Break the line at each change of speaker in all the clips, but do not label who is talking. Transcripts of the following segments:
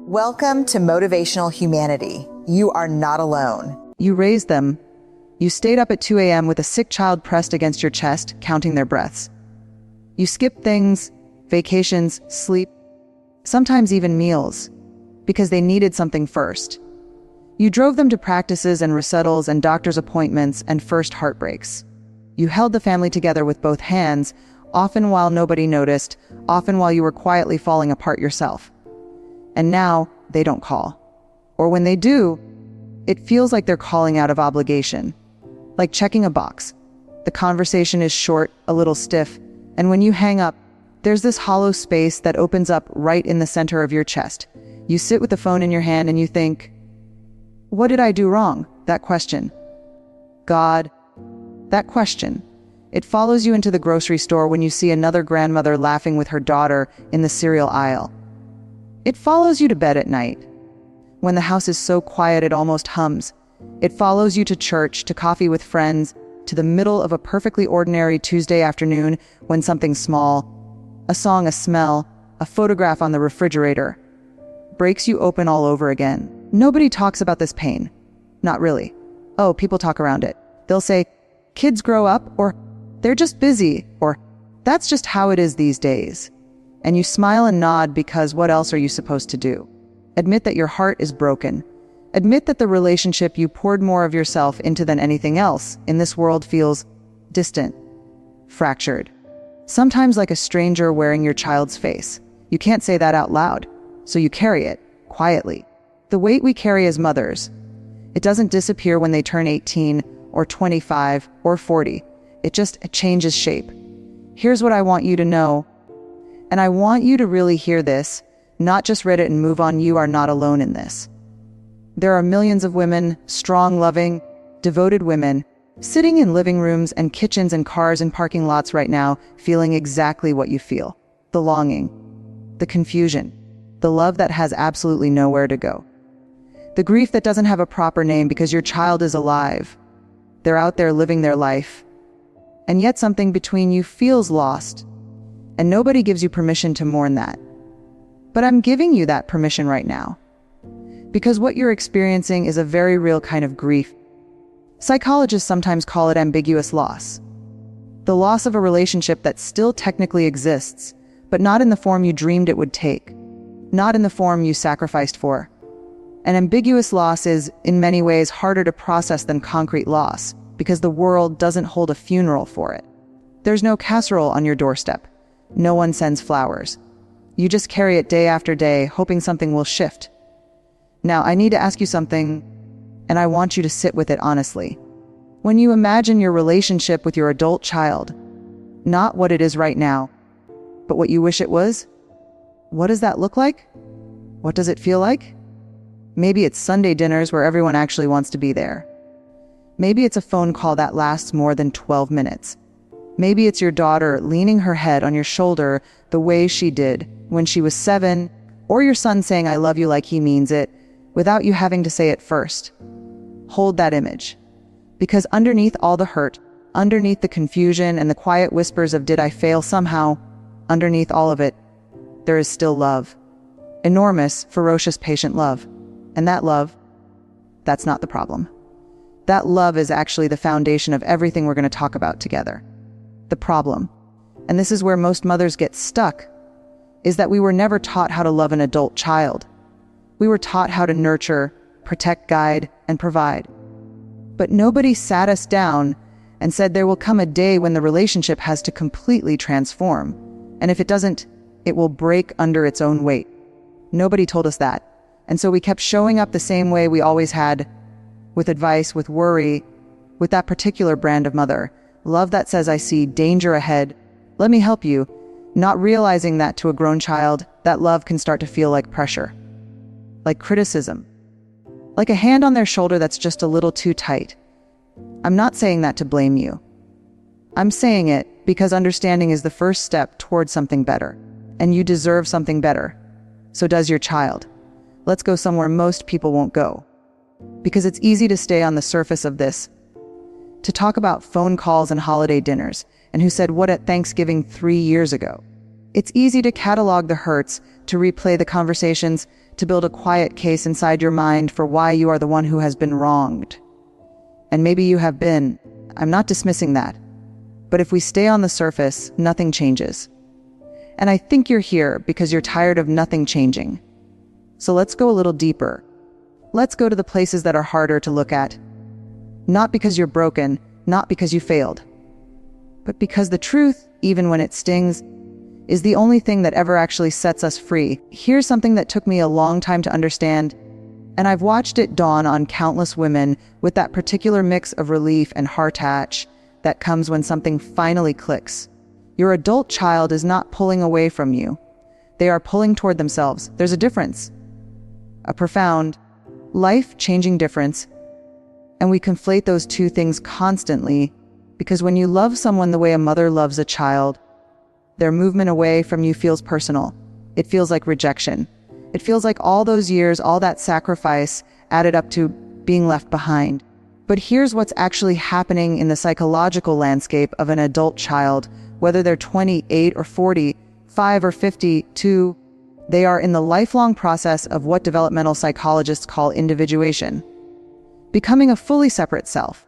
Welcome to Motivational Humanity. You are not alone.
You raised them. You stayed up at 2 a.m. with a sick child pressed against your chest, counting their breaths. You skipped things, vacations, sleep, sometimes even meals, because they needed something first. You drove them to practices and recitals and doctor's appointments and first heartbreaks. You held the family together with both hands, often while nobody noticed, often while you were quietly falling apart yourself. And now, they don't call. Or when they do, it feels like they're calling out of obligation, like checking a box. The conversation is short, a little stiff, and when you hang up, there's this hollow space that opens up right in the center of your chest. You sit with the phone in your hand and you think, what did I do wrong? That question. God. That question. It follows you into the grocery store when you see another grandmother laughing with her daughter in the cereal aisle. It follows you to bed at night, when the house is so quiet it almost hums. It follows you to church, to coffee with friends, to the middle of a perfectly ordinary Tuesday afternoon when something small, a song, a smell, a photograph on the refrigerator, breaks you open all over again. Nobody talks about this pain. Not really. Oh, people talk around it. They'll say, kids grow up, or they're just busy, or that's just how it is these days. And you smile and nod because what else are you supposed to do? Admit that your heart is broken. Admit that the relationship you poured more of yourself into than anything else in this world feels distant, fractured. Sometimes like a stranger wearing your child's face. You can't say that out loud, so you carry it quietly. The weight we carry as mothers, it doesn't disappear when they turn 18 or 25 or 40. It just changes shape. Here's what I want you to know. And I want you to really hear this, not just read it and move on. You are not alone in this. There are millions of women, strong, loving, devoted women, sitting in living rooms and kitchens and cars and parking lots right now, feeling exactly what you feel. The longing, the confusion, the love that has absolutely nowhere to go. The grief that doesn't have a proper name because your child is alive. They're out there living their life. And yet something between you feels lost. And nobody gives you permission to mourn that. But I'm giving you that permission right now. Because what you're experiencing is a very real kind of grief. Psychologists sometimes call it ambiguous loss. The loss of a relationship that still technically exists, but not in the form you dreamed it would take. Not in the form you sacrificed for. An ambiguous loss is, in many ways, harder to process than concrete loss, because the world doesn't hold a funeral for it. There's no casserole on your doorstep. No one sends flowers. You just carry it day after day, hoping something will shift. Now, I need to ask you something, and I want you to sit with it honestly. When you imagine your relationship with your adult child, not what it is right now, but what you wish it was, what does that look like? What does it feel like? Maybe it's Sunday dinners where everyone actually wants to be there. Maybe it's a phone call that lasts more than 12 minutes. Maybe it's your daughter leaning her head on your shoulder the way she did when she was 7, or your son saying I love you like he means it, without you having to say it first. Hold that image. Because underneath all the hurt, underneath the confusion and the quiet whispers of did I fail somehow, underneath all of it, there is still love. Enormous, ferocious, patient love. And that love, that's not the problem. That love is actually the foundation of everything we're going to talk about together. The problem, and this is where most mothers get stuck, is that we were never taught how to love an adult child. We were taught how to nurture, protect, guide, and provide. But nobody sat us down and said there will come a day when the relationship has to completely transform. And if it doesn't, it will break under its own weight. Nobody told us that. And so we kept showing up the same way we always had, with advice, with worry, with that particular brand of mother. Love that says, I see danger ahead. Let me help you. Not realizing that to a grown child, that love can start to feel like pressure. Like criticism. Like a hand on their shoulder that's just a little too tight. I'm not saying that to blame you. I'm saying it because understanding is the first step towards something better. And you deserve something better. So does your child. Let's go somewhere most people won't go. Because it's easy to stay on the surface of this. To talk about phone calls and holiday dinners, and who said what at Thanksgiving 3 years ago. It's easy to catalog the hurts, to replay the conversations, to build a quiet case inside your mind for why you are the one who has been wronged. And maybe you have been. I'm not dismissing that. But if we stay on the surface, nothing changes. And I think you're here because you're tired of nothing changing. So let's go a little deeper. Let's go to the places that are harder to look at. Not because you're broken, not because you failed, but because the truth, even when it stings, is the only thing that ever actually sets us free. Here's something that took me a long time to understand, and I've watched it dawn on countless women with that particular mix of relief and heart-attach that comes when something finally clicks. Your adult child is not pulling away from you. They are pulling toward themselves. There's a difference. A profound, life-changing difference. And we conflate those two things constantly because when you love someone the way a mother loves a child, their movement away from you feels personal. It feels like rejection. It feels like all those years, all that sacrifice added up to being left behind. But here's what's actually happening in the psychological landscape of an adult child, whether they're 28 or 40, 5 or 52, they are in the lifelong process of what developmental psychologists call individuation. Becoming a fully separate self,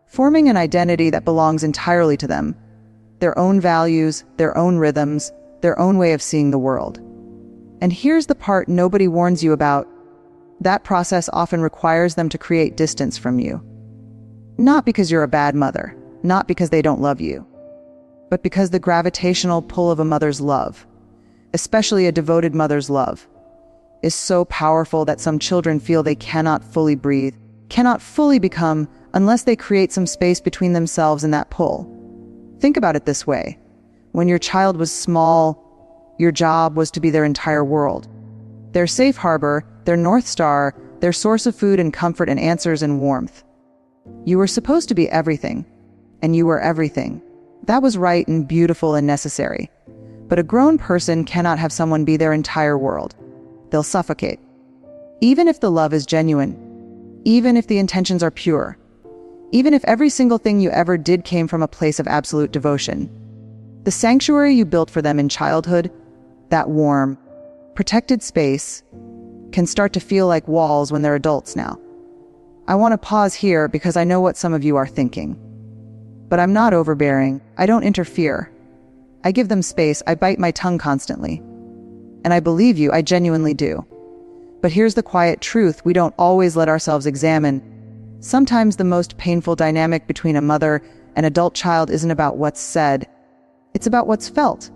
forming an identity that belongs entirely to them, their own values, their own rhythms, their own way of seeing the world. And here's the part nobody warns you about. That process often requires them to create distance from you. Not because you're a bad mother, not because they don't love you, but because the gravitational pull of a mother's love, especially a devoted mother's love, is so powerful that some children feel they cannot fully breathe, cannot fully become, unless they create some space between themselves and that pull. Think about it this way. When your child was small, your job was to be their entire world. Their safe harbor, their North Star, their source of food and comfort and answers and warmth. You were supposed to be everything, and you were everything. That was right and beautiful and necessary. But a grown person cannot have someone be their entire world. They'll suffocate. Even if the love is genuine, even if the intentions are pure, even if every single thing you ever did came from a place of absolute devotion, the sanctuary you built for them in childhood, that warm, protected space, can start to feel like walls when they're adults now. I want to pause here because I know what some of you are thinking. But I'm not overbearing. I don't interfere. I give them space. I bite my tongue constantly. And I believe you, I genuinely do. But here's the quiet truth we don't always let ourselves examine. Sometimes the most painful dynamic between a mother and adult child isn't about what's said. It's about what's felt.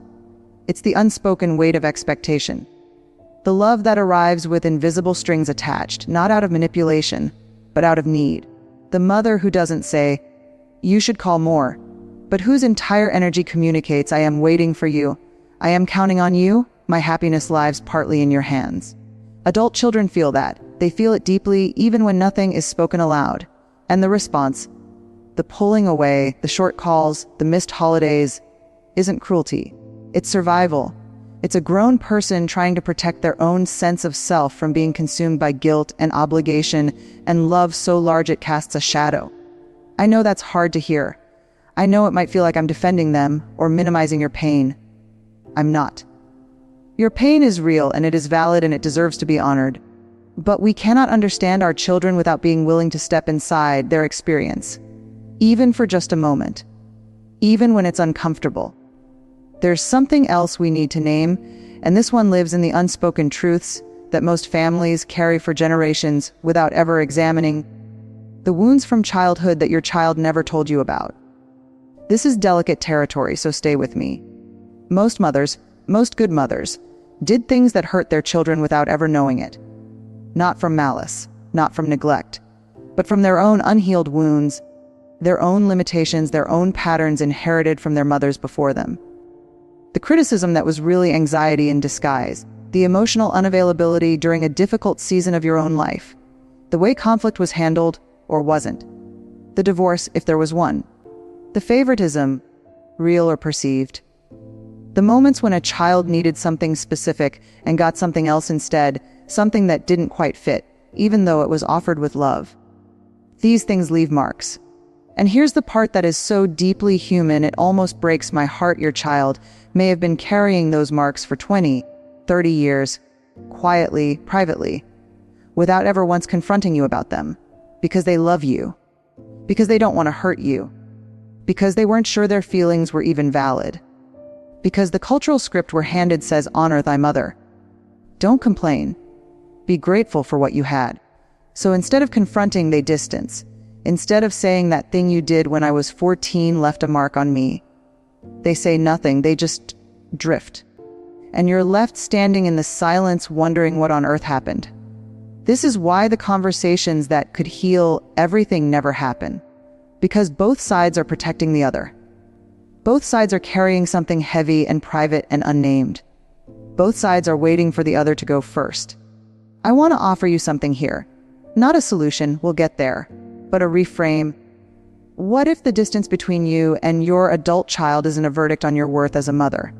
It's the unspoken weight of expectation. The love that arrives with invisible strings attached, not out of manipulation, but out of need. The mother who doesn't say, "You should call more," but whose entire energy communicates, "I am waiting for you. I am counting on you. My happiness lies partly in your hands." Adult children feel that. They feel it deeply, even when nothing is spoken aloud. And the response, the pulling away, the short calls, the missed holidays, isn't cruelty. It's survival. It's a grown person trying to protect their own sense of self from being consumed by guilt and obligation and love so large it casts a shadow. I know that's hard to hear. I know it might feel like I'm defending them or minimizing your pain. I'm not. Your pain is real and it is valid and it deserves to be honored. But we cannot understand our children without being willing to step inside their experience, even for just a moment, even when it's uncomfortable. There's something else we need to name, and this one lives in the unspoken truths that most families carry for generations without ever examining. The wounds from childhood that your child never told you about. This is delicate territory, so stay with me. Most mothers, most good mothers, did things that hurt their children without ever knowing it. Not from malice, not from neglect, but from their own unhealed wounds, their own limitations, their own patterns inherited from their mothers before them. The criticism that was really anxiety in disguise, the emotional unavailability during a difficult season of your own life, the way conflict was handled or wasn't, the divorce if there was one, the favoritism, real or perceived, the moments when a child needed something specific and got something else instead, something that didn't quite fit, even though it was offered with love. These things leave marks. And here's the part that is so deeply human it almost breaks my heart. Your child may have been carrying those marks for 20, 30 years, quietly, privately, without ever once confronting you about them, because they love you, because they don't want to hurt you, because they weren't sure their feelings were even valid, because the cultural script we're handed says honor thy mother. Don't complain. Be grateful for what you had. So instead of confronting, they distance. Instead of saying that thing you did when I was 14 left a mark on me, they say nothing, they just drift. And you're left standing in the silence wondering what on earth happened. This is why the conversations that could heal everything never happen. Because both sides are protecting the other. Both sides are carrying something heavy and private and unnamed. Both sides are waiting for the other to go first. I want to offer you something here. Not a solution, we'll get there, but a reframe. What if the distance between you and your adult child isn't a verdict on your worth as a mother?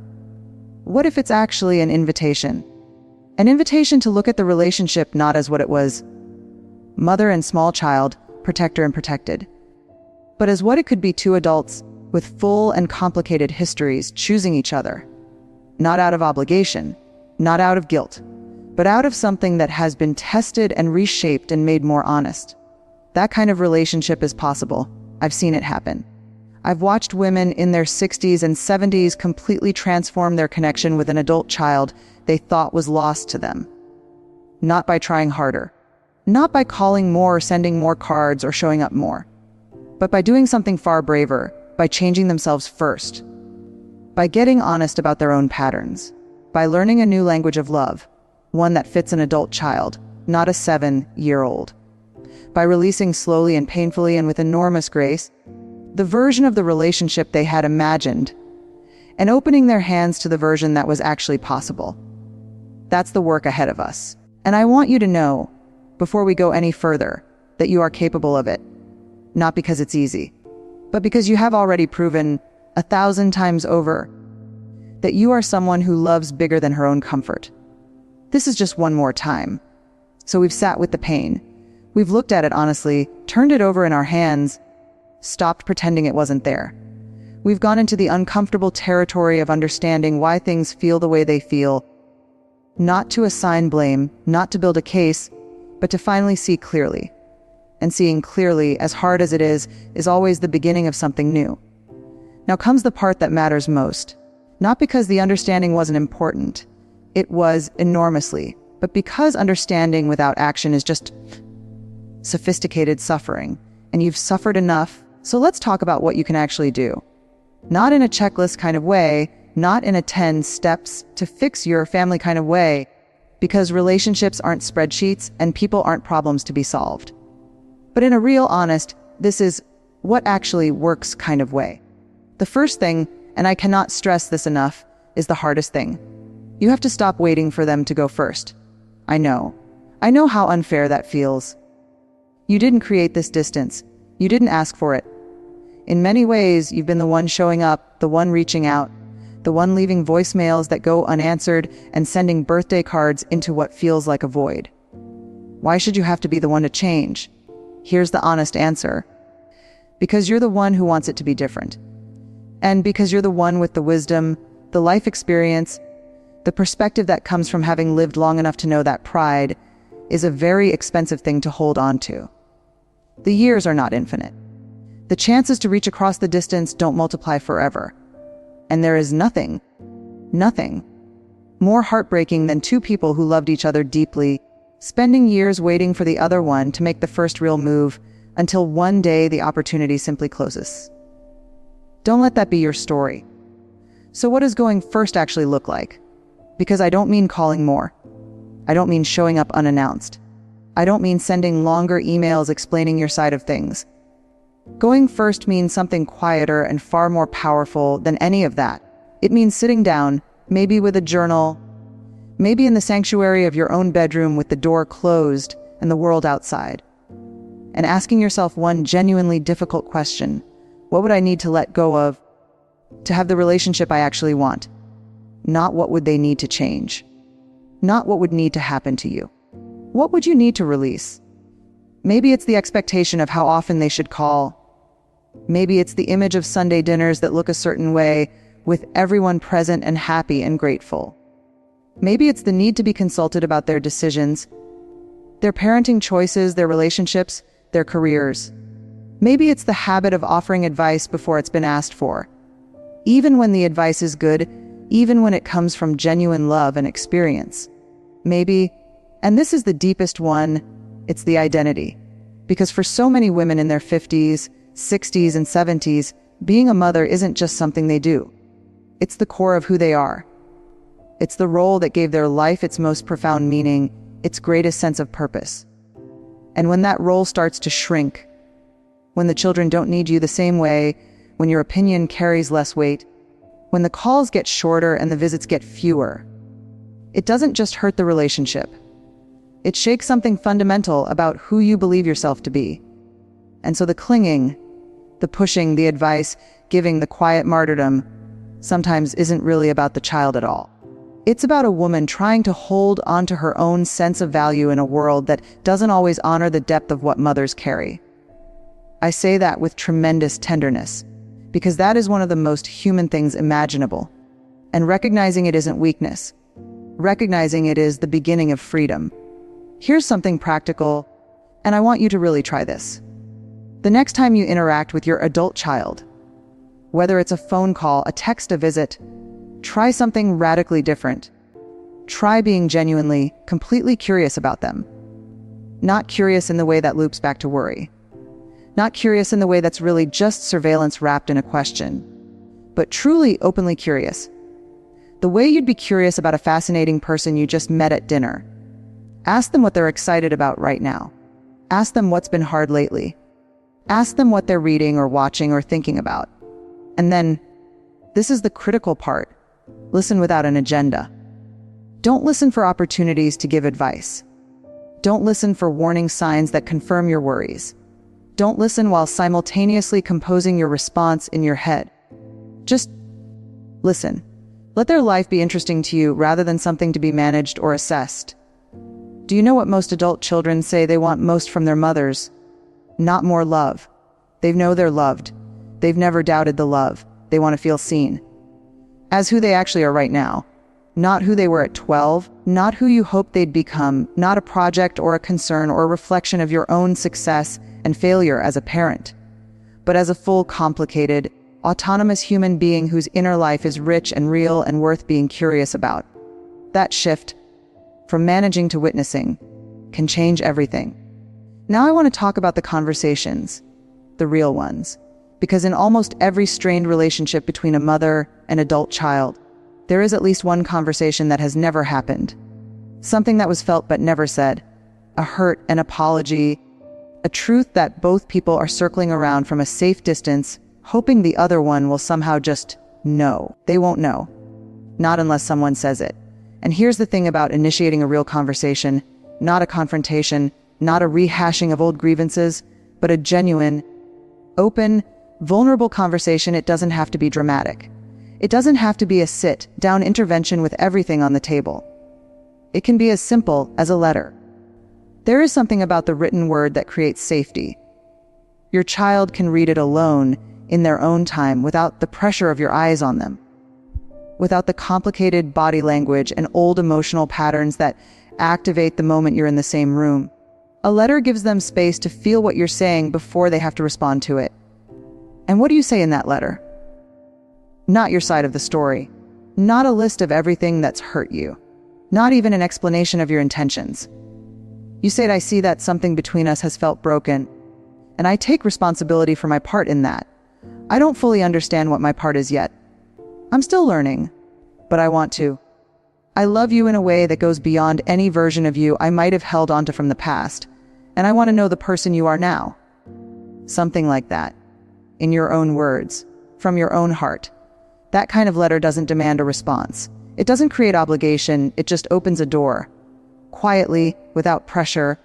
What if it's actually an invitation? An invitation to look at the relationship not as what it was, mother and small child, protector and protected, but as what it could be, two adults with full and complicated histories choosing each other. Not out of obligation, not out of guilt, but out of something that has been tested and reshaped and made more honest. That kind of relationship is possible. I've seen it happen. I've watched women in their 60s and 70s completely transform their connection with an adult child they thought was lost to them. Not by trying harder, not by calling more or sending more cards or showing up more, but by doing something far braver, by changing themselves first, by getting honest about their own patterns, by learning a new language of love, one that fits an adult child, not a 7-year-old, by releasing slowly and painfully and with enormous grace the version of the relationship they had imagined, and opening their hands to the version that was actually possible. That's the work ahead of us. And I want you to know, before we go any further, that you are capable of it. Not because it's easy, but because you have already proven 1,000 times over that you are someone who loves bigger than her own comfort. This is just one more time. So we've sat with the pain. We've looked at it honestly, turned it over in our hands, stopped pretending it wasn't there. We've gone into the uncomfortable territory of understanding why things feel the way they feel, not to assign blame, not to build a case, but to finally see clearly. And seeing clearly, as hard as it is always the beginning of something new. Now comes the part that matters most. Not because the understanding wasn't important. It was enormously. But because understanding without action is just sophisticated suffering. And you've suffered enough, so let's talk about what you can actually do. Not in a checklist kind of way, not in a 10 steps to fix your family kind of way, because relationships aren't spreadsheets and people aren't problems to be solved. But in a real, honest, this is what actually works kind of way. The first thing, and I cannot stress this enough, is the hardest thing. You have to stop waiting for them to go first. I know how unfair that feels. You didn't create this distance. You didn't ask for it. In many ways, you've been the one showing up, the one reaching out, the one leaving voicemails that go unanswered and sending birthday cards into what feels like a void. Why should you have to be the one to change? Here's the honest answer. Because you're the one who wants it to be different. And because you're the one with the wisdom, the life experience, the perspective that comes from having lived long enough to know that pride is a very expensive thing to hold on to. The years are not infinite. The chances to reach across the distance don't multiply forever. And there is nothing more heartbreaking than two people who loved each other deeply, spending years waiting for the other one to make the first real move until one day the opportunity simply closes. Don't let that be your story. So what does going first actually look like? Because I don't mean calling more. I don't mean showing up unannounced. I don't mean sending longer emails explaining your side of things. Going first means something quieter and far more powerful than any of that. It means sitting down, maybe with a journal, maybe in the sanctuary of your own bedroom with the door closed and the world outside, and asking yourself one genuinely difficult question. What would I need to let go of to have the relationship I actually want? Not what would they need to change. Not what would need to happen to you. What would you need to release? Maybe it's the expectation of how often they should call. Maybe it's the image of Sunday dinners that look a certain way with everyone present and happy and grateful. Maybe it's the need to be consulted about their decisions, their parenting choices, their relationships, their careers. Maybe it's the habit of offering advice before it's been asked for. Even when the advice is good, even when it comes from genuine love and experience. Maybe, and this is the deepest one, it's the identity. Because for so many women in their 50s, 60s, and 70s, being a mother isn't just something they do. It's the core of who they are. It's the role that gave their life its most profound meaning, its greatest sense of purpose. And when that role starts to shrink, when the children don't need you the same way, when your opinion carries less weight, when the calls get shorter and the visits get fewer, it doesn't just hurt the relationship. It shakes something fundamental about who you believe yourself to be. And so the clinging, the pushing, the advice, giving, the quiet martyrdom, sometimes isn't really about the child at all. It's about a woman trying to hold onto her own sense of value in a world that doesn't always honor the depth of what mothers carry. I say that with tremendous tenderness, because that is one of the most human things imaginable. And recognizing it isn't weakness. Recognizing it is the beginning of freedom. Here's something practical, and I want you to really try this. The next time you interact with your adult child, whether it's a phone call, a text, a visit, try something radically different. Try being genuinely, completely curious about them. Not curious in the way that loops back to worry. Not curious in the way that's really just surveillance wrapped in a question, but truly openly curious. The way you'd be curious about a fascinating person you just met at dinner. Ask them what they're excited about right now. Ask them what's been hard lately. Ask them what they're reading or watching or thinking about. And then, this is the critical part. Listen without an agenda. Don't listen for opportunities to give advice. Don't listen for warning signs that confirm your worries. Don't listen while simultaneously composing your response in your head. Just listen. Let their life be interesting to you rather than something to be managed or assessed. Do you know what most adult children say they want most from their mothers? Not more love. They know they're loved. They've never doubted the love. They want to feel seen. As who they actually are right now. Not who they were at 12, not who you hoped they'd become, not a project or a concern or a reflection of your own success and failure as a parent, but as a full, complicated, autonomous human being whose inner life is rich and real and worth being curious about. That shift, from managing to witnessing, can change everything. Now I want to talk about the conversations, the real ones, because in almost every strained relationship between a mother and adult child, there is at least one conversation that has never happened. Something that was felt but never said. A hurt, an apology, a truth that both people are circling around from a safe distance, hoping the other one will somehow just know. They won't know. Not unless someone says it. And here's the thing about initiating a real conversation, not a confrontation, not a rehashing of old grievances, but a genuine, open, vulnerable conversation. It doesn't have to be dramatic. It doesn't have to be a sit-down intervention with everything on the table. It can be as simple as a letter. There is something about the written word that creates safety. Your child can read it alone, in their own time, without the pressure of your eyes on them, without the complicated body language and old emotional patterns that activate the moment you're in the same room. A letter gives them space to feel what you're saying before they have to respond to it. And what do you say in that letter? Not your side of the story. Not a list of everything that's hurt you. Not even an explanation of your intentions. You said, I see that something between us has felt broken, and I take responsibility for my part in that. I don't fully understand what my part is yet. I'm still learning, but I want to. I love you in a way that goes beyond any version of you I might have held onto from the past, and I want to know the person you are now. Something like that. In your own words, from your own heart. That kind of letter doesn't demand a response. It doesn't create obligation, it just opens a door. Quietly, without pressure,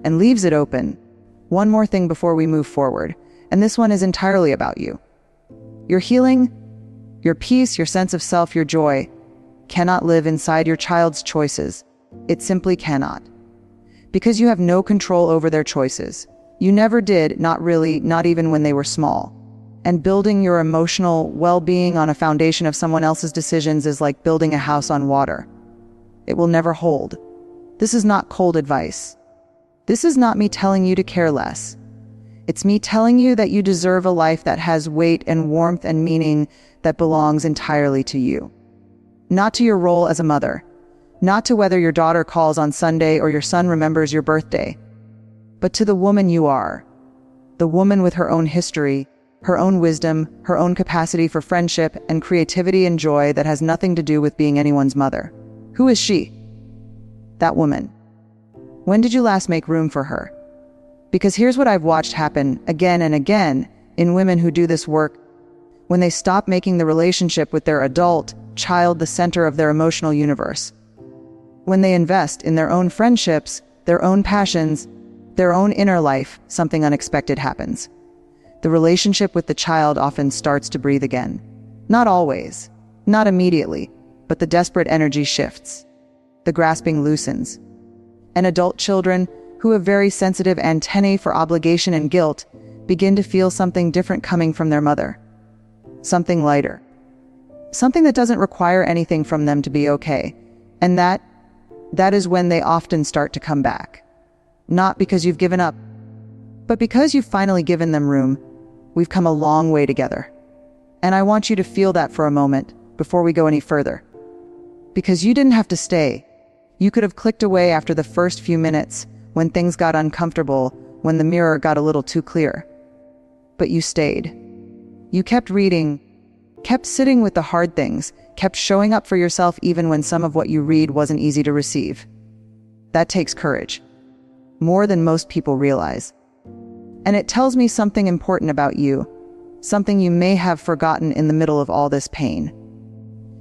and leaves it open. One more thing before we move forward, and this one is entirely about you. Your healing, your peace, your sense of self, your joy, cannot live inside your child's choices. It simply cannot. Because you have no control over their choices. You never did, not really, not even when they were small. And building your emotional well-being on a foundation of someone else's decisions is like building a house on water. It will never hold. This is not cold advice. This is not me telling you to care less. It's me telling you that you deserve a life that has weight and warmth and meaning that belongs entirely to you. Not to your role as a mother, not to whether your daughter calls on Sunday or your son remembers your birthday, but to the woman you are, the woman with her own history, her own wisdom, her own capacity for friendship and creativity and joy that has nothing to do with being anyone's mother. Who is she? That woman. When did you last make room for her? Because here's what I've watched happen again and again in women who do this work. When they stop making the relationship with their adult child the center of their emotional universe. When they invest in their own friendships, their own passions, their own inner life, something unexpected happens. The relationship with the child often starts to breathe again. Not always, not immediately, but the desperate energy shifts. The grasping loosens. And adult children, who have very sensitive antennae for obligation and guilt, begin to feel something different coming from their mother. Something lighter. Something that doesn't require anything from them to be okay. And that is when they often start to come back. Not because you've given up, but because you've finally given them room. We've come a long way together. And I want you to feel that for a moment before we go any further. Because you didn't have to stay. You could have clicked away after the first few minutes when things got uncomfortable, when the mirror got a little too clear. But you stayed. You kept reading, kept sitting with the hard things, kept showing up for yourself even when some of what you read wasn't easy to receive. That takes courage. More than most people realize. And it tells me something important about you, something you may have forgotten in the middle of all this pain.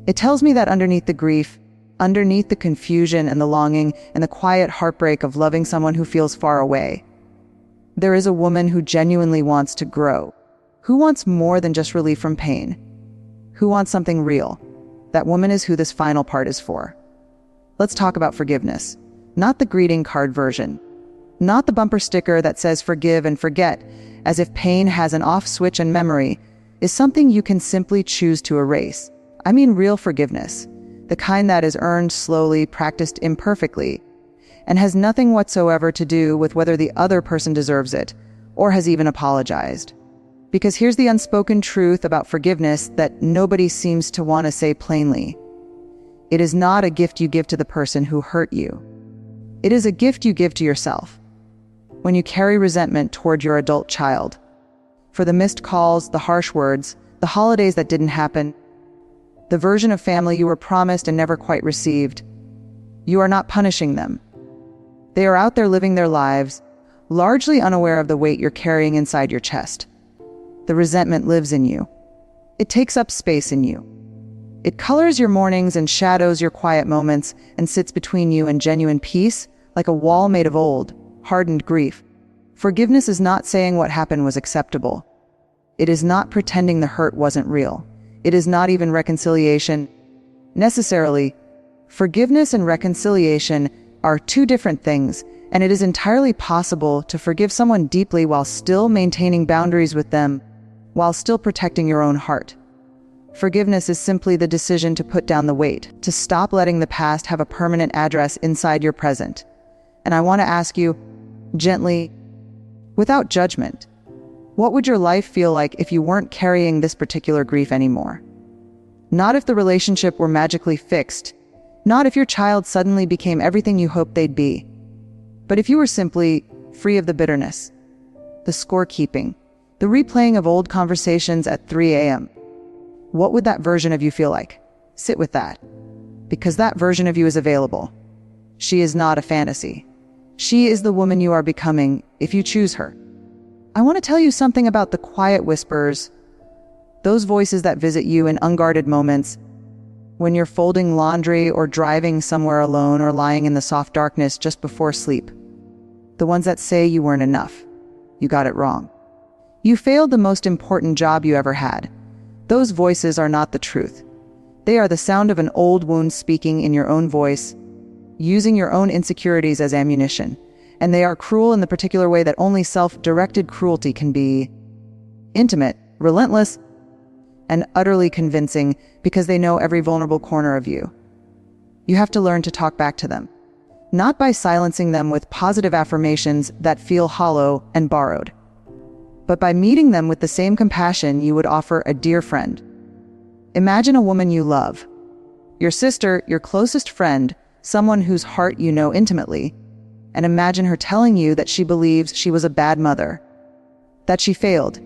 It tells me that underneath the grief, underneath the confusion and the longing and the quiet heartbreak of loving someone who feels far away, there is a woman who genuinely wants to grow, who wants more than just relief from pain, who wants something real. That woman is who this final part is for. Let's talk about forgiveness, not the greeting card version. Not the bumper sticker that says forgive and forget, as if pain has an off switch and memory is something you can simply choose to erase. I mean real forgiveness, the kind that is earned slowly, practiced imperfectly, and has nothing whatsoever to do with whether the other person deserves it or has even apologized. Because here's the unspoken truth about forgiveness that nobody seems to want to say plainly. It is not a gift you give to the person who hurt you. It is a gift you give to yourself. When you carry resentment toward your adult child, for the missed calls, the harsh words, the holidays that didn't happen, the version of family you were promised and never quite received, you are not punishing them. They are out there living their lives, largely unaware of the weight you're carrying inside your chest. The resentment lives in you. It takes up space in you. It colors your mornings and shadows your quiet moments and sits between you and genuine peace like a wall made of old, hardened grief. Forgiveness is not saying what happened was acceptable. It is not pretending the hurt wasn't real. It is not even reconciliation. Necessarily, forgiveness and reconciliation are two different things, and it is entirely possible to forgive someone deeply while still maintaining boundaries with them, while still protecting your own heart. Forgiveness is simply the decision to put down the weight, to stop letting the past have a permanent address inside your present. And I want to ask you, gently, without judgment, what would your life feel like if you weren't carrying this particular grief anymore? Not if the relationship were magically fixed, not if your child suddenly became everything you hoped they'd be, but if you were simply free of the bitterness, the scorekeeping, the replaying of old conversations at 3 a.m. What would that version of you feel like? Sit with that, because that version of you is available. She is not a fantasy. She is the woman you are becoming if you choose her. I want to tell you something about the quiet whispers, those voices that visit you in unguarded moments, when you're folding laundry or driving somewhere alone or lying in the soft darkness just before sleep. The ones that say you weren't enough. You got it wrong. You failed the most important job you ever had. Those voices are not the truth. They are the sound of an old wound speaking in your own voice, using your own insecurities as ammunition. And they are cruel in the particular way that only self-directed cruelty can be: intimate, relentless, and utterly convincing, because they know every vulnerable corner of you. You have to learn to talk back to them. Not by silencing them with positive affirmations that feel hollow and borrowed, but by meeting them with the same compassion you would offer a dear friend. Imagine a woman you love, your sister, your closest friend, someone whose heart you know intimately, and imagine her telling you that she believes she was a bad mother, that she failed,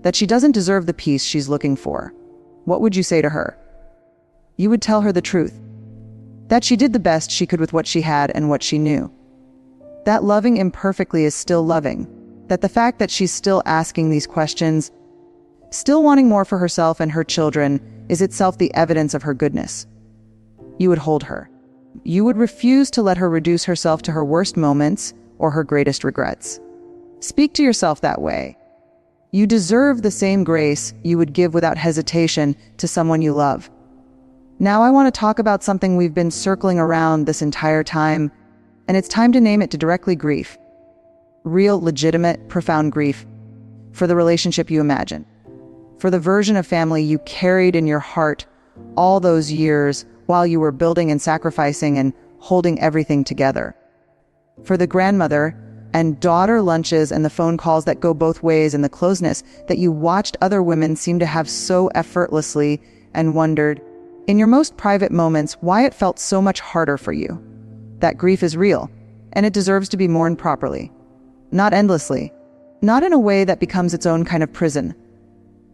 that she doesn't deserve the peace she's looking for. What would you say to her? You would tell her the truth, that she did the best she could with what she had and what she knew. That loving imperfectly is still loving, that the fact that she's still asking these questions, still wanting more for herself and her children, is itself the evidence of her goodness. You would hold her. You would refuse to let her reduce herself to her worst moments or her greatest regrets. Speak to yourself that way. You deserve the same grace you would give without hesitation to someone you love. Now I want to talk about something we've been circling around this entire time, and it's time to name it directly: grief. Real, legitimate, profound grief for the relationship you imagine, for the version of family you carried in your heart all those years while you were building and sacrificing and holding everything together, for the grandmother and daughter lunches and the phone calls that go both ways and the closeness that you watched other women seem to have so effortlessly and wondered, in your most private moments, why it felt so much harder for you. That grief is real, and it deserves to be mourned properly. Not endlessly, not in a way that becomes its own kind of prison,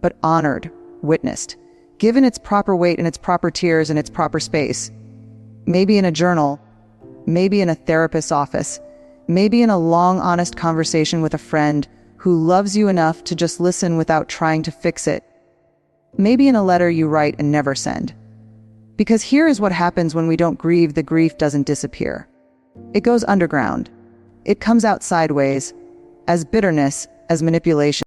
but honored, witnessed, given its proper weight and its proper tears and its proper space. Maybe in a journal, maybe in a therapist's office, maybe in a long, honest conversation with a friend who loves you enough to just listen without trying to fix it. Maybe in a letter you write and never send. Because here is what happens when we don't grieve: the grief doesn't disappear. It goes underground. It comes out sideways, as bitterness, as manipulation.